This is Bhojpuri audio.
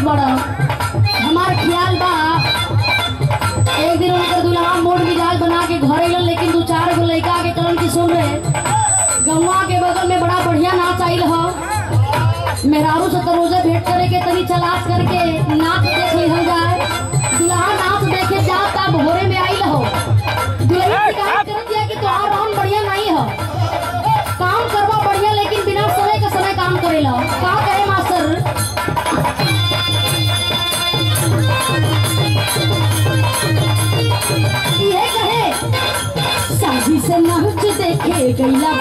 बड़ा हमार ख्याल बा एक दिन उनकर दुल्हा मोड़ मिजाज बना के घर अइलन, लेकिन 2-4 गो लड़का के कलन की सुन रहे गौवा के बगल में बड़ा बढ़िया नाच आइल हो। मेहरारू से तो रोजे भेंट करे के तनी चलाश करके नाच देख लिहल जाए। दुल्हा नाच देखे जा तब भोरे में आइल हो। दुल्हन शिकायत करत दिया कि तोहार रहन बढ़िया नहीं हो, काम करवा बढ़िया लेकिन बिना समय के समय काम करेला। का कहे मास्टर ये कहे साजी से नाच देखे गईला